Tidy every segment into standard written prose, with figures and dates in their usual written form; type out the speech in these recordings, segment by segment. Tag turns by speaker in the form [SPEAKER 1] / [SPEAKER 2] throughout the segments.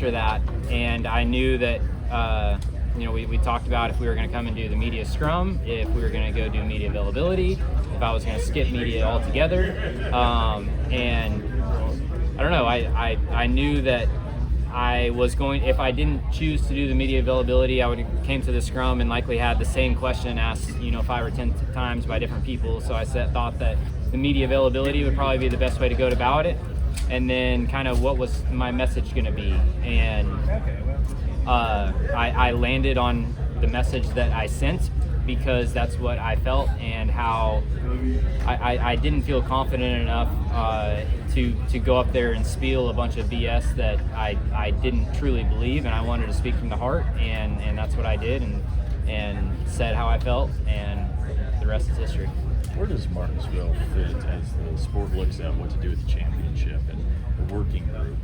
[SPEAKER 1] after that, and I knew that we talked about if we were going to come and do the media scrum, if we were going to go do media availability, if I was going to skip media altogether, and I don't know. I knew that I was going, if I didn't choose to do the media availability, I would have came to the scrum and likely had the same question asked 5 or 10 times by different people. So I thought that the media availability would probably be the best way to go about it, and then kind of what was my message going to be. And I landed on the message that I sent because that's what I felt, and how I didn't feel confident enough to go up there and spiel a bunch of BS that I didn't truly believe, and I wanted to speak from the heart, and that's what I did, and said how I felt, and the rest is history.
[SPEAKER 2] Where does Martinsville fit as the sport looks at what to do with the championship and the working group?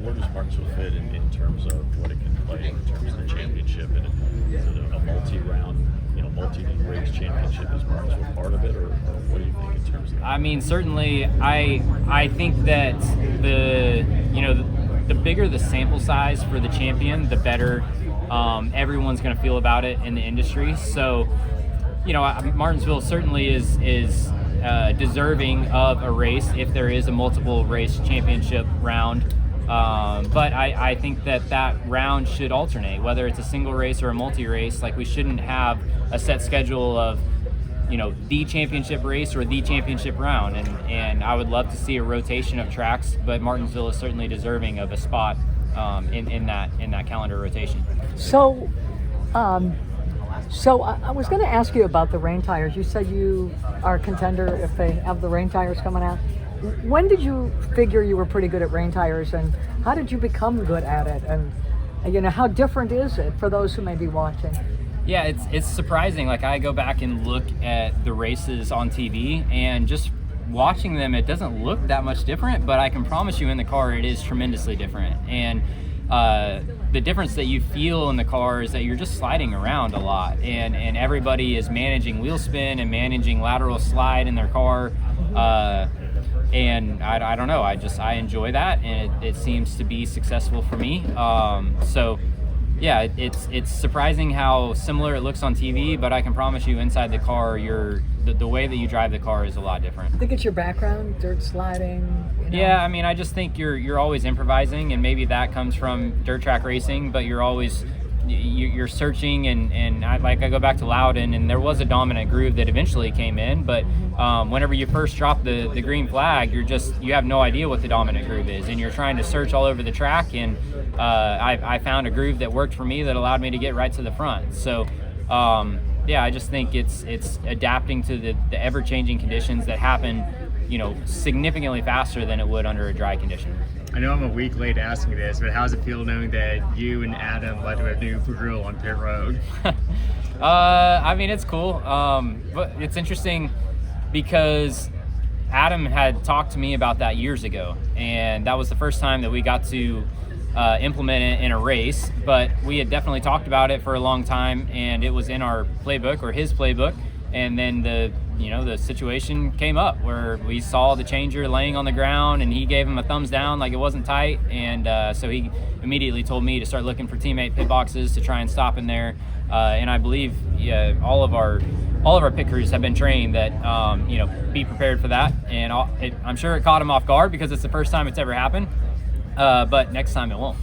[SPEAKER 2] Where does Martinsville fit in terms of what it can play in terms of the championship? And is it a multi-round, multi-race championship? Is Martinsville part of it, or what do you think in terms of that?
[SPEAKER 1] I mean, certainly, I think that the bigger the sample size for the champion, the better everyone's going to feel about it in the industry. So, Martinsville certainly is deserving of a race if there is a multiple race championship round. But I think that round should alternate, whether it's a single race or a multi-race. Like, we shouldn't have a set schedule of, the championship race or the championship round. And I would love to see a rotation of tracks, but Martinsville is certainly deserving of a spot in that calendar rotation.
[SPEAKER 3] So I was going to ask you about the rain tires. You said you are a contender if they have the rain tires coming out. When did you figure you were pretty good at rain tires, and how did you become good at it? And how different is it for those who may be watching?
[SPEAKER 1] Yeah, it's surprising. Like, I go back and look at the races on TV, and just watching them, it doesn't look that much different, but I can promise you in the car it is tremendously different. And the difference that you feel in the car is that you're just sliding around a lot, and everybody is managing wheel spin and managing lateral slide in their car. And I don't know, I enjoy that, and it seems to be successful for me. So yeah, it's surprising how similar it looks on TV, but I can promise you inside the car, the way that you drive the car is a lot different.
[SPEAKER 3] I think it's your background, dirt sliding.
[SPEAKER 1] Yeah, I mean, I just think you're always improvising, and maybe that comes from dirt track racing, but you're always you're searching, and I go back to Loudon, and there was a dominant groove that eventually came in, but whenever you first drop the green flag, you have no idea what the dominant groove is, and you're trying to search all over the track, and I found a groove that worked for me that allowed me to get right to the front. So I just think it's adapting to the ever-changing conditions that happen significantly faster than it would under a dry condition.
[SPEAKER 4] I know I'm a week late asking this, but how does it feel knowing that you and Adam led to a new grill on pit road?
[SPEAKER 1] I mean, it's cool, but it's interesting because Adam had talked to me about that years ago, and that was the first time that we got to implement it in a race, but we had definitely talked about it for a long time, and it was in our playbook, or his playbook, and then the situation came up where we saw the changer laying on the ground, and he gave him a thumbs down like it wasn't tight, and so he immediately told me to start looking for teammate pit boxes to try and stop in there, and I believe all of our pit crews have been trained that be prepared for that, and I'm sure it caught him off guard because it's the first time it's ever happened, but next time it won't.